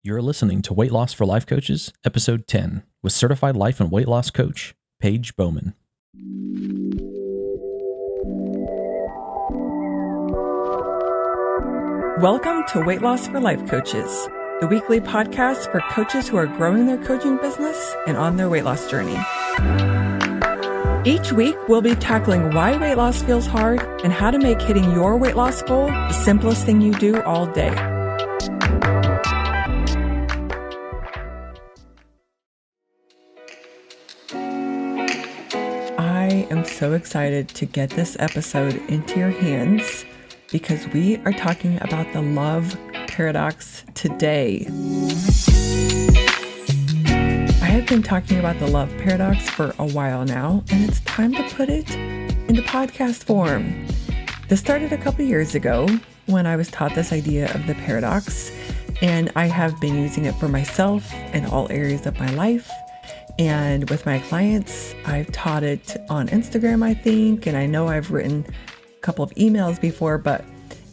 You're listening to Weight Loss for Life Coaches, Episode 10, with certified life and weight loss coach, Paige Bowman. Welcome to Weight Loss for Life Coaches, the weekly podcast for coaches who are growing their coaching business and on their weight loss journey. Each week, we'll be tackling why weight loss feels hard and how to make hitting your weight loss goal the simplest thing you do all day. I am so excited to get this episode into your hands because we are talking about the love paradox today. I have been talking about the love paradox for a while now, and it's time to put it into podcast form. This started a couple years ago when I was taught this idea of the paradox, and I have been using it for myself in all areas of my life. And with my clients, I've taught it on Instagram, I think, and I know I've written a couple of emails before, but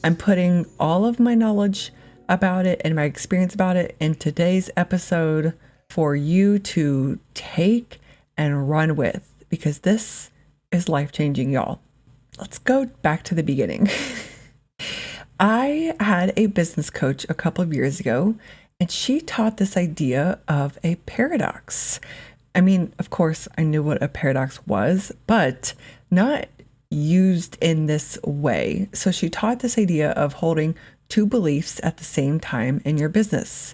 I'm putting all of my knowledge about it and my experience about it in today's episode for you to take and run with, because this is life-changing, y'all. Let's go back to the beginning. I had a business coach a couple of years ago, and she taught this idea of a paradox. I mean, of course, I knew what a paradox was, but not used in this way. So she taught this idea of holding two beliefs at the same time in your business.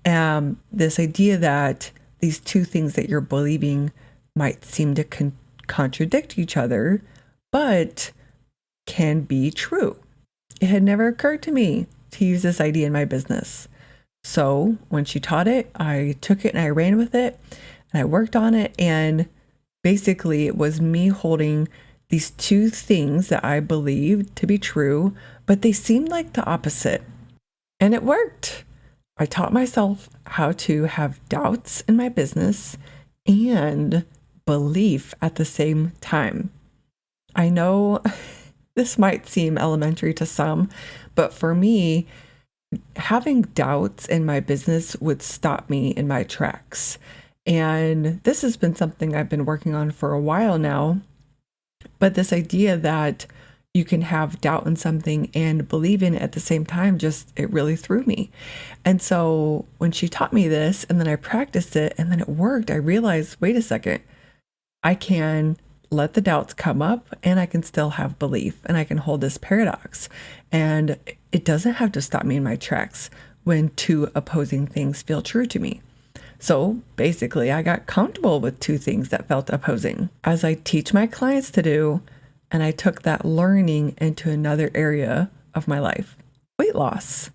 This idea that these two things that you're believing might seem to contradict each other, but can be true. It had never occurred to me to use this idea in my business. So when she taught it, I took it and I ran with it. And I worked on it, and basically it was me holding these two things that I believed to be true, but they seemed like the opposite. And it worked. I taught myself how to have doubts in my business and belief at the same time. I know this might seem elementary to some, but for me, having doubts in my business would stop me in my tracks. And this has been something I've been working on for a while now. But this idea that you can have doubt in something and believe in it at the same time, it really threw me. And so when she taught me this and then I practiced it and then it worked, I realized, wait a second, I can let the doubts come up and I can still have belief and I can hold this paradox. And it doesn't have to stop me in my tracks when two opposing things feel true to me. So basically, I got comfortable with two things that felt opposing, as I teach my clients to do, and I took that learning into another area of my life, weight loss.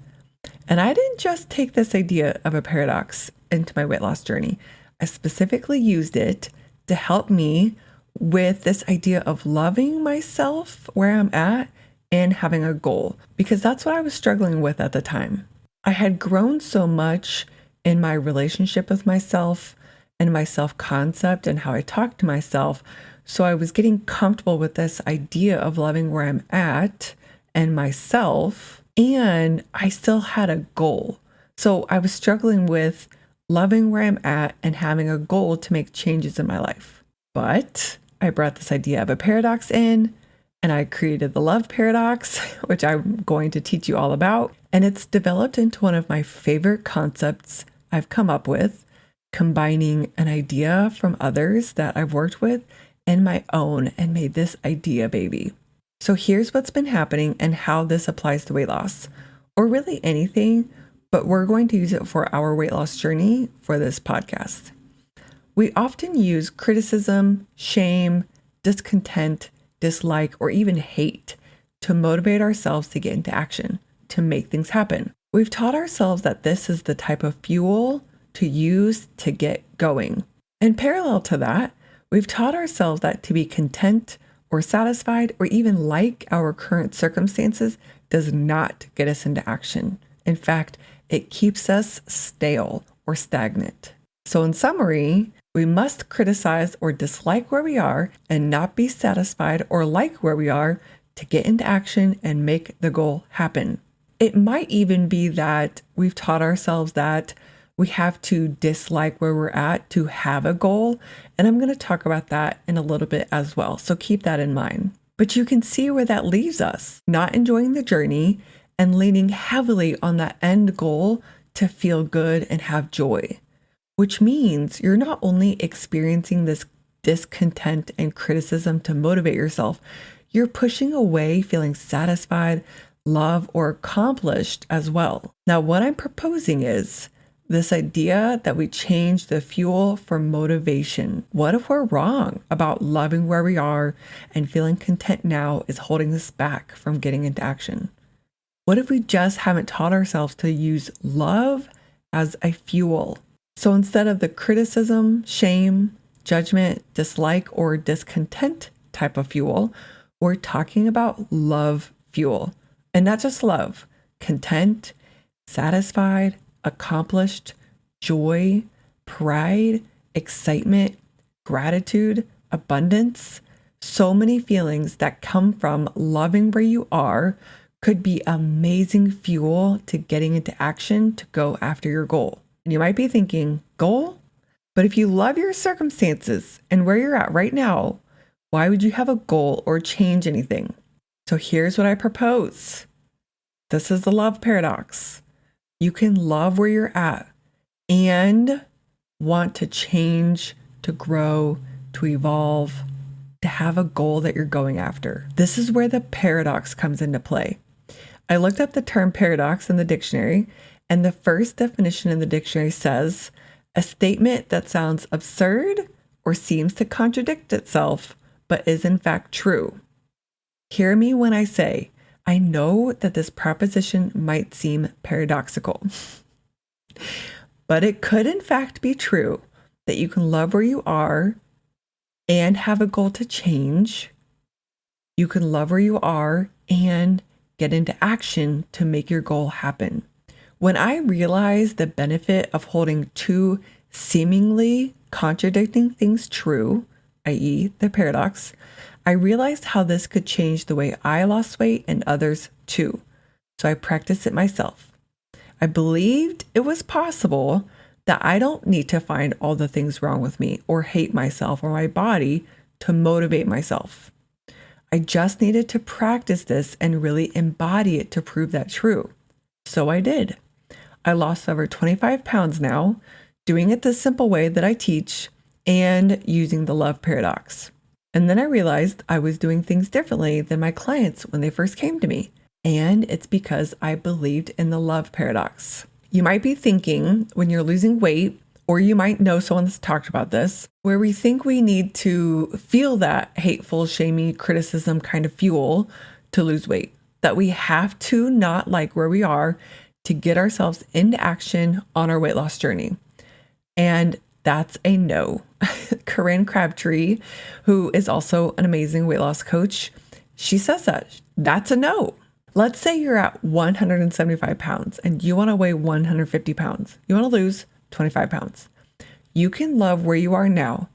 And I didn't just take this idea of a paradox into my weight loss journey. I specifically used it to help me with this idea of loving myself where I'm at and having a goal, because that's what I was struggling with at the time. I had grown so much in my relationship with myself and my self-concept and how I talk to myself. So I was getting comfortable with this idea of loving where I'm at and myself, and I still had a goal. So I was struggling with loving where I'm at and having a goal to make changes in my life. But I brought this idea of a paradox in, and I created the love paradox, which I'm going to teach you all about. And it's developed into one of my favorite concepts I've come up with, combining an idea from others that I've worked with and my own, and made this idea baby. So here's what's been happening and how this applies to weight loss, or really anything, but we're going to use it for our weight loss journey for this podcast. We often use criticism, shame, discontent, dislike, or even hate to motivate ourselves to get into action, to make things happen. We've taught ourselves that this is the type of fuel to use to get going. And parallel to that, we've taught ourselves that to be content or satisfied or even like our current circumstances does not get us into action. In fact, it keeps us stale or stagnant. So in summary, we must criticize or dislike where we are and not be satisfied or like where we are to get into action and make the goal happen. It might even be that we've taught ourselves that we have to dislike where we're at to have a goal. And I'm going to talk about that in a little bit as well. So keep that in mind. But you can see where that leaves us, not enjoying the journey and leaning heavily on that end goal to feel good and have joy, which means you're not only experiencing this discontent and criticism to motivate yourself, you're pushing away feeling satisfied, loved, or accomplished as well. Now, what I'm proposing is this idea that we change the fuel for motivation. What if we're wrong about loving where we are and feeling content now is holding us back from getting into action? What if we just haven't taught ourselves to use love as a fuel? So instead of the criticism, shame, judgment, dislike, or discontent type of fuel, we're talking about love fuel. And not just love, content, satisfied, accomplished, joy, pride, excitement, gratitude, abundance. So many feelings that come from loving where you are could be amazing fuel to getting into action to go after your goal. And you might be thinking, goal? But if you love your circumstances and where you're at right now, why would you have a goal or change anything? So here's what I propose. This is the love paradox. You can love where you're at and want to change, to grow, to evolve, to have a goal that you're going after. This is where the paradox comes into play. I looked up the term paradox in the dictionary, and the first definition in the dictionary says, a statement that sounds absurd or seems to contradict itself, but is in fact true. Hear me when I say, I know that this proposition might seem paradoxical, but it could in fact be true that you can love where you are and have a goal to change. You can love where you are and get into action to make your goal happen. When I realized the benefit of holding two seemingly contradicting things true, i.e., the paradox, I realized how this could change the way I lost weight and others too. So I practiced it myself. I believed it was possible that I don't need to find all the things wrong with me or hate myself or my body to motivate myself. I just needed to practice this and really embody it to prove that true. So I did. I lost over 25 pounds now, doing it the simple way that I teach and using the love paradox. And then I realized I was doing things differently than my clients when they first came to me. And it's because I believed in the love paradox. You might be thinking when you're losing weight, or you might know someone that's talked about this, where we think we need to feel that hateful, shamey criticism kind of fuel to lose weight, that we have to not like where we are to get ourselves into action on our weight loss journey. And that's a no. Corinne Crabtree, who is also an amazing weight loss coach, she says that's a no. Let's say you're at 175 pounds and you want to weigh 150 pounds. You want to lose 25 pounds. You can love where you are now,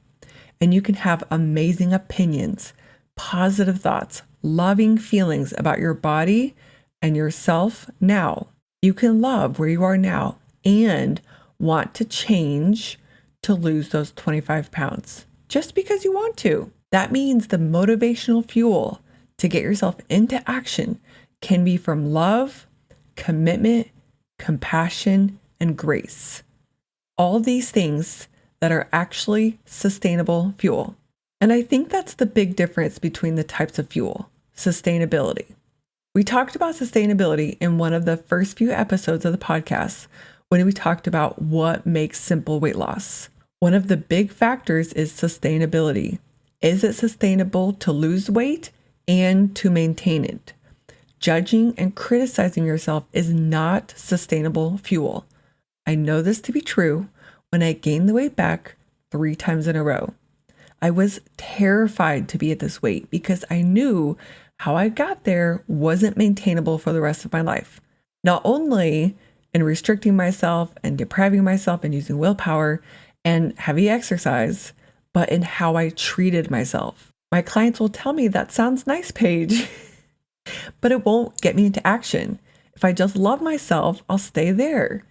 and you can have amazing opinions, positive thoughts, loving feelings about your body and yourself now. You can love where you are now and want to change to lose those 25 pounds just because you want to. That means the motivational fuel to get yourself into action can be from love, commitment, compassion, and grace. All these things that are actually sustainable fuel. And I think that's the big difference between the types of fuel, sustainability. We talked about sustainability in one of the first few episodes of the podcast when we talked about what makes simple weight loss. One of the big factors is sustainability. Is it sustainable to lose weight and to maintain it? Judging and criticizing yourself is not sustainable fuel. I know this to be true when I gained the weight back 3 times in a row. I was terrified to be at this weight because I knew how I got there wasn't maintainable for the rest of my life. Not only in restricting myself and depriving myself and using willpower and heavy exercise, but in how I treated myself. My clients will tell me that sounds nice, Paige, but it won't get me into action. If I just love myself, I'll stay there.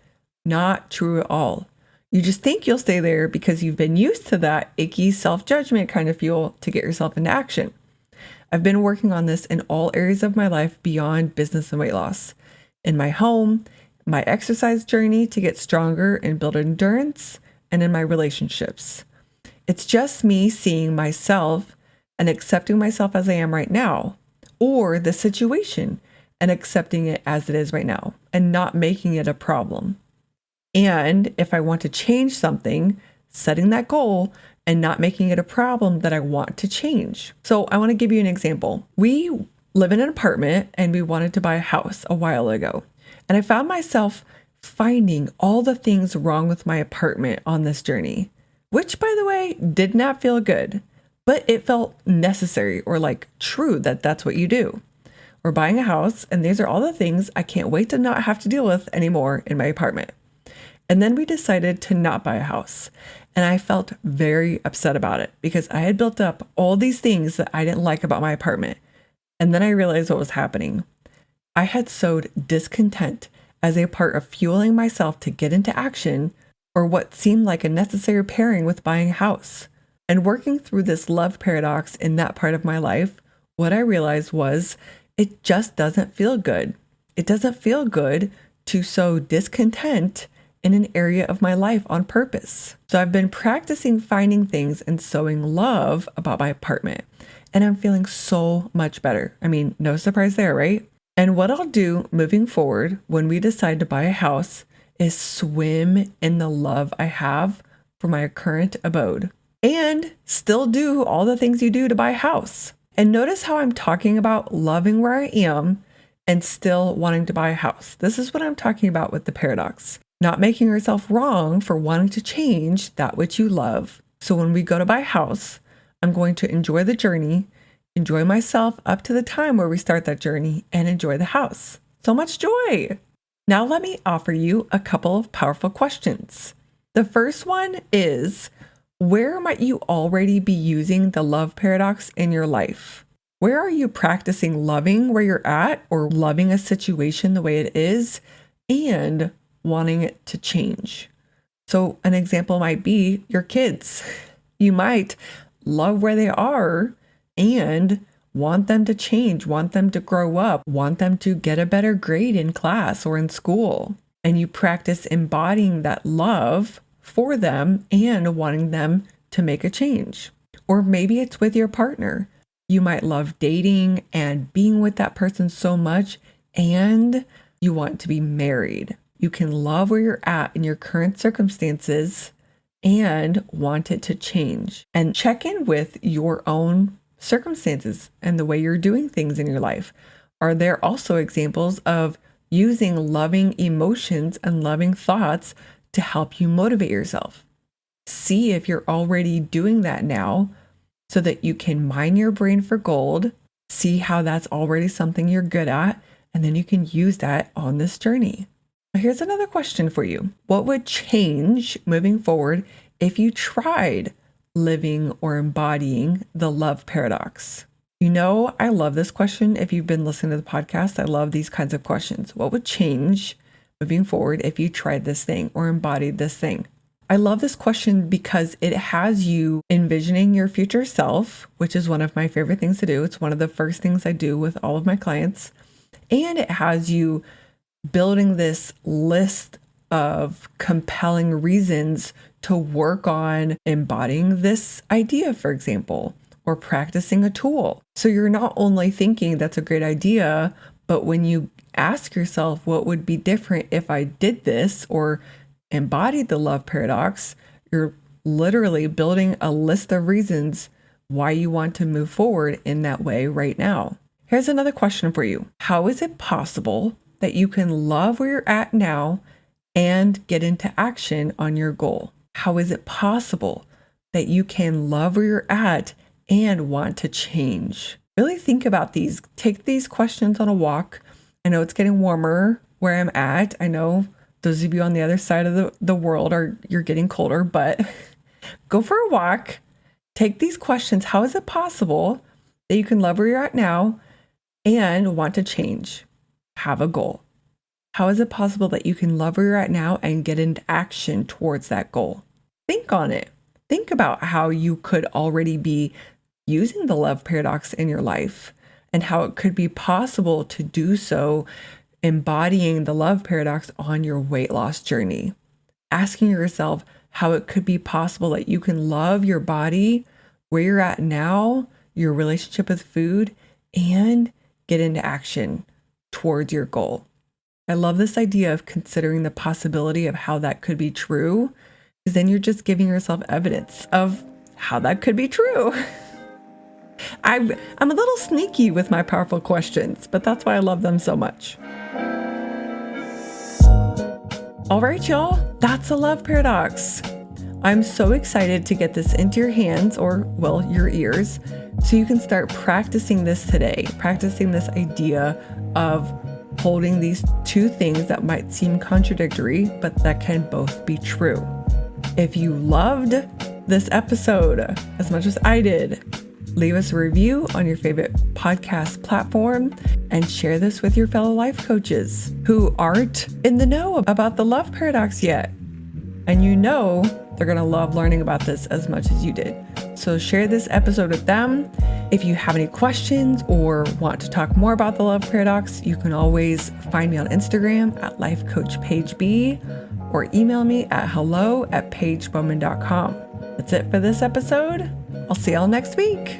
Not true at all. You just think you'll stay there because you've been used to that icky self-judgment kind of fuel to get yourself into action. I've been working on this in all areas of my life beyond business and weight loss. In my home, my exercise journey to get stronger and build endurance, and in my relationships. It's just me seeing myself and accepting myself as I am right now, or the situation and accepting it as it is right now, and not making it a problem. And if I want to change something, setting that goal and not making it a problem that I want to change. So I want to give you an example. We live in an apartment and we wanted to buy a house a while ago. And I found myself finding all the things wrong with my apartment on this journey, which, by the way, did not feel good, but it felt necessary or like true that that's what you do. We're buying a house, and these are all the things I can't wait to not have to deal with anymore in my apartment. And then we decided to not buy a house. And I felt very upset about it because I had built up all these things that I didn't like about my apartment. And then I realized what was happening. I had sowed discontent as a part of fueling myself to get into action, or what seemed like a necessary pairing with buying a house. And working through this love paradox in that part of my life, what I realized was it just doesn't feel good. It doesn't feel good to sow discontent in an area of my life on purpose. So I've been practicing finding things and sowing love about my apartment, and I'm feeling so much better. I mean, no surprise there, right? And what I'll do moving forward when we decide to buy a house is swim in the love I have for my current abode and still do all the things you do to buy a house. And notice how I'm talking about loving where I am and still wanting to buy a house. This is what I'm talking about with the paradox. Not making yourself wrong for wanting to change that which you love. So when we go to buy a house, I'm going to enjoy the journey, enjoy myself up to the time where we start that journey, and enjoy the house. So much joy. Now let me offer you a couple of powerful questions. The first one is, where might you already be using the love paradox in your life? Where are you practicing loving where you're at, or loving a situation the way it is and wanting it to change? So an example might be your kids. You might love where they are and want them to change, want them to grow up, want them to get a better grade in class or in school. And you practice embodying that love for them and wanting them to make a change. Or maybe it's with your partner. You might love dating and being with that person so much, and you want to be married. You can love where you're at in your current circumstances and want it to change. And check in with your own circumstances and the way you're doing things in your life. Are there also examples of using loving emotions and loving thoughts to help you motivate yourself? See if you're already doing that now so that you can mine your brain for gold, see how that's already something you're good at, and then you can use that on this journey. Here's another question for you. What would change moving forward if you tried living or embodying the love paradox? You know, I love this question. If you've been listening to the podcast, I love these kinds of questions. What would change moving forward if you tried this thing or embodied this thing? I love this question because it has you envisioning your future self, which is one of my favorite things to do. It's one of the first things I do with all of my clients. And it has you building this list of compelling reasons to work on embodying this idea, for example, or practicing a tool. So you're not only thinking that's a great idea, but when you ask yourself, what would be different if I did this or embodied the love paradox, you're literally building a list of reasons why you want to move forward in that way right now. Here's another question for you. How is it possible that you can love where you're at now and get into action on your goal? How is it possible that you can love where you're at and want to change? Really think about these. Take these questions on a walk. I know it's getting warmer where I'm at. I know those of you on the other side of the world you're getting colder, but go for a walk. Take these questions. How is it possible that you can love where you're at now and want to change? Have a goal. How is it possible that you can love where you're at now and get into action towards that goal? Think on it. Think about how you could already be using the love paradox in your life and how it could be possible to do so, embodying the love paradox on your weight loss journey. Asking yourself how it could be possible that you can love your body, where you're at now, your relationship with food, and get into action towards your goal. I love this idea of considering the possibility of how that could be true, because then you're just giving yourself evidence of how that could be true. I'm a little sneaky with my powerful questions, but that's why I love them so much. All right, y'all, that's a love paradox. I'm so excited to get this into your hands, or, well, your ears, so you can start practicing this today, practicing this idea of holding these two things that might seem contradictory, but that can both be true. If you loved this episode as much as I did, leave us a review on your favorite podcast platform and share this with your fellow life coaches who aren't in the know about the love paradox yet. And you know they're going to love learning about this as much as you did. So share this episode with them. If you have any questions or want to talk more about the love paradox, you can always find me on Instagram at lifecoachpaigeb or email me at hello@paigebowman.com. That's it for this episode. I'll see y'all next week.